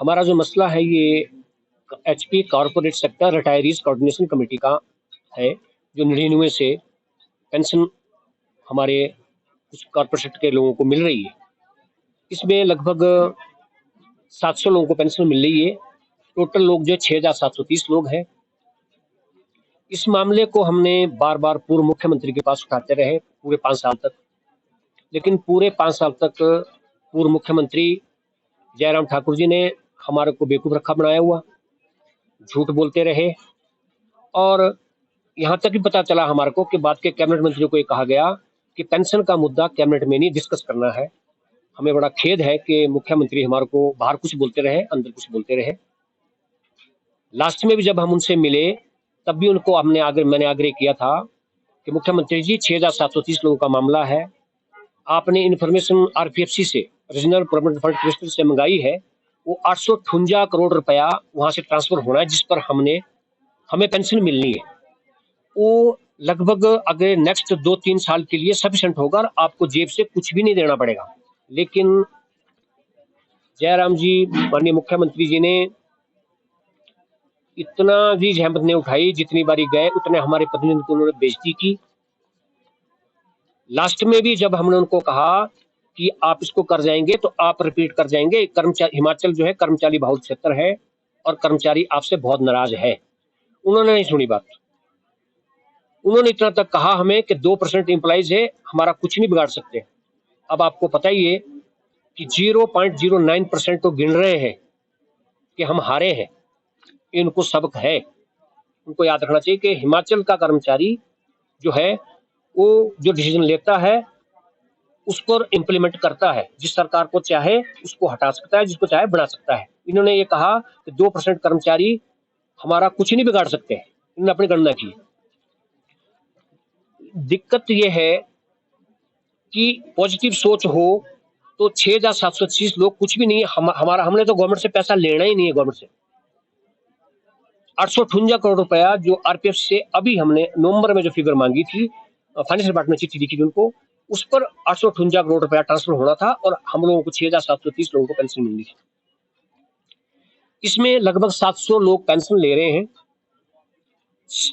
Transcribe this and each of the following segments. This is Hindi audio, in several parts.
हमारा जो मसला है ये HP corporate sector retirees coordination committee का है, जो 99 से पेंशन हमारे कुछ कॉरपोरेट सेक्टर के लोगों को मिल रही है। इसमें लगभग 700 लोगों को पेंशन मिल रही है। टोटल लोग जो 6730 लोग हैं। इस मामले को हमने बार बार पूर्व मुख्यमंत्री के पास उठाते रहे पूरे 5 साल तक, लेकिन पूरे 5 साल तक पूर्व मुख्यमंत्री जयराम ठाकुर जी ने हमारे को बेवकूफ रखा बनाया हुआ, झूठ बोलते रहे। और यहाँ तक भी पता चला हमारे को कि बाद के कैबिनेट मंत्री को ये कहा गया कि पेंशन का मुद्दा कैबिनेट में नहीं डिस्कस करना है। हमें बड़ा खेद है कि मुख्यमंत्री हमारे को बाहर कुछ बोलते रहे, अंदर कुछ बोलते रहे। लास्ट में भी जब हम उनसे मिले तब भी उनको मैंने आग्रह किया था कि मुख्यमंत्री जी 6730 लोगों का मामला है, आपने इन्फॉर्मेशन आरपीएफसी से रीजनल प्रोविडेंट फंड ट्रस्ट से मंगाई है, वो 858 करोड़ रुपया वहां से ट्रांसफर होना है जिस पर हमें पेंशन मिलनी है। वो लगभग अगर नेक्स्ट 2-3 साल के लिए सफिशिएंट होगा और आपको जेब से कुछ भी नहीं देना पड़ेगा। लेकिन जयराम जी माननीय मुख्यमंत्री जी ने इतना भी जहमत नहीं उठाई, जितनी बारी गए उतने हमारे प्रतिनिधि को उन्होंने बेइज्जती की। लास्ट में भी जब हमने उनको कहा कि आप इसको कर जाएंगे तो आप रिपीट कर जाएंगे, कर्मचारी हिमाचल जो है कर्मचारी बहुल क्षेत्र है और कर्मचारी आपसे बहुत नाराज है। उन्होंने नहीं सुनी बात। उन्होंने इतना तक कहा हमें कि 2% एम्प्लॉइज है, हमारा कुछ नहीं बिगाड़ सकते। अब आपको पता ही है कि 0.09% तो गिन रहे हैं कि हम हारे हैं। इनको सबक है, उनको याद रखना चाहिए कि हिमाचल का कर्मचारी जो है वो जो डिसीजन लेता है उसको इम्प्लीमेंट करता है। जिस सरकार को चाहे उसको हटा सकता है, जिसको चाहे बढ़ा सकता है। इन्होंने ये कहा कि 2% कर्मचारी हमारा कुछ नहीं बिगाड़ सकते, इन्होंने अपनी गणना की। दिक्कत ये है कि पॉजिटिव सोच हो तो 6730 लोग कुछ भी नहीं। हमने तो गवर्नमेंट से पैसा लेना ही नहीं है। गवर्नमेंट से 858 करोड़ रुपया जो आरपीएफ से अभी हमने नवंबर में जो फिगर मांगी थी, फाइनेंस डिपार्टमेंट चिट्ठी लिखी थी उनको, उस पर 858 करोड़ रुपया ट्रांसफर होना था और हम लोगों को 6730 लोगों को पेंशन मिलनी थी। इसमें लगभग 700 लोग पेंशन ले रहे हैं।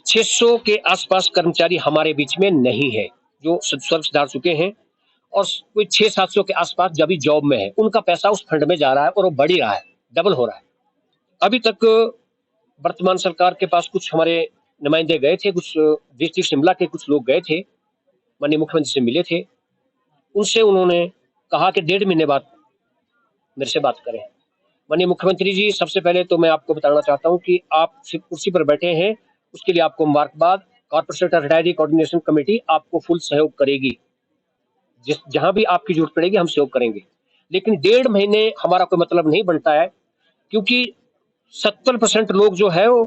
600 के आसपास कर्मचारी हमारे बीच में नहीं है जो स्वर्ग सिधार चुके हैं, और कोई 600-700 के आसपास जो अभी जॉब में है, उनका पैसा उस फंड में जा रहा है और वो बढ़ ही रहा है, डबल हो रहा है। अभी तक वर्तमान सरकार के पास कुछ हमारे नुमाइंदे गए थे, कुछ डिस्ट्रिक्ट शिमला के कुछ लोग गए थे, माननीय मुख्यमंत्री से मिले थे। उनसे उन्होंने कहा कि 1.5 महीने बाद मेरे से बात करें। माननीय मुख्यमंत्री जी, सबसे पहले तो मैं आपको बताना चाहता हूं कि आप सिर्फ कुर्सी पर बैठे हैं, उसके लिए आपको मुबारकबाद। Corporate sector retiree coordination committee आपको फुल सहयोग करेगी, जहां भी आपकी जरूरत पड़ेगी हम सहयोग करेंगे। लेकिन 1.5 महीने हमारा कोई मतलब नहीं बनता है, क्योंकि 70% लोग जो है वो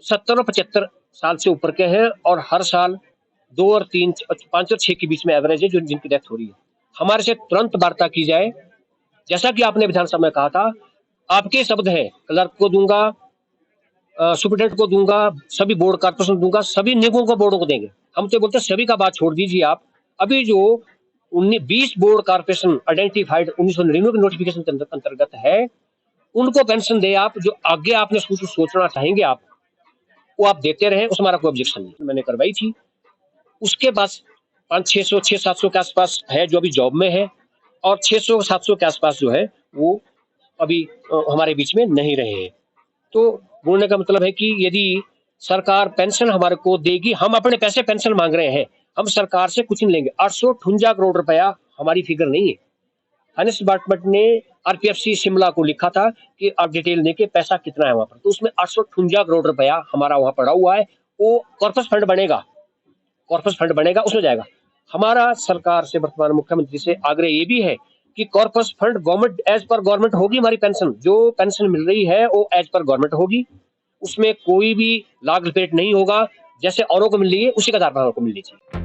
70 और 75 साल से ऊपर के हैं और हर साल 2 और 3, 5 और 6 के बीच में एवरेज है जो जिनकी डेथ हो रही है। हमारे से तुरंत वार्ता की जाए। जैसा कि आपने विधानसभा में कहा था, आपके शब्द हैं, क्लर्क को दूंगा, सुप्रिटेंडेंट को दूंगा, सभी बोर्ड कॉर्पोरेशन दूंगा, सभी निगमों को बोर्डों को देंगे। हम तो बोलते सभी का बात छोड़ दीजिए आप। अभी जो 20 बोर्ड कॉर्पोरेशन आइडेंटिफाइड 1999 के नोटिफिकेशन के अंतर्गत है, उनको पेंशन दे आप। जो आगे आपने कुछ सोचना चाहेंगे आप, वो आप देते रहे, उसमें हमारा कोई ऑब्जेक्शन नहीं। मैंने करवाई थी। उसके बाद 500-600, 600-700 के आसपास है जो अभी जॉब में है, और 600-700 के आसपास जो है वो अभी हमारे बीच में नहीं रहे हैं। तो बोलने का मतलब है कि यदि सरकार पेंशन हमारे को देगी, हम अपने पैसे पेंशन मांग रहे हैं, हम सरकार से कुछ नहीं लेंगे। 858 करोड़ रुपया हमारी फिगर नहीं है। फाइनेंस डिपार्टमेंट ने आरपीएफसी शिमला को लिखा था कि आप डिटेल देके पैसा कितना है वहां पर, तो उसमें 858 करोड़ रुपया हमारा वहां पड़ा हुआ है। वो कॉर्पस फंड बनेगा, उसमें जाएगा। हमारा सरकार से, वर्तमान मुख्यमंत्री से आग्रह ये भी है कि corpus fund government as per government होगी। हमारी पेंशन जो पेंशन मिल रही है वो एज पर गवर्नमेंट होगी, उसमें कोई भी लाग लपेट नहीं होगा। जैसे औरों को मिल रही है उसी का आधार पर हमको मिलनी चाहिए।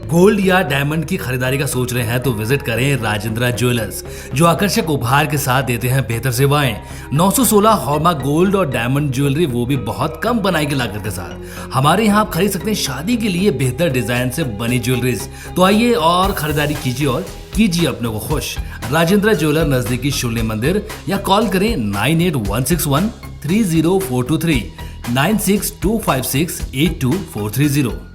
गोल्ड या डायमंड की खरीदारी का सोच रहे हैं तो विजिट करें राजेंद्रा ज्वेलर्स, जो आकर्षक उपहार के साथ देते हैं बेहतर सेवाएं। 916 हॉलमार्क गोल्ड और डायमंड ज्वेलरी, वो भी बहुत कम बनाई की लागत के साथ। हमारे यहाँ आप खरीद सकते हैं शादी के लिए बेहतर डिजाइन से बनी ज्वेलरीज। तो आइए और खरीदारी कीजिए और कीजिए अपने को खुश। राजेंद्र ज्वेलर, नजदीकी शून्य मंदिर, या कॉल करें 9816130423 9625682430।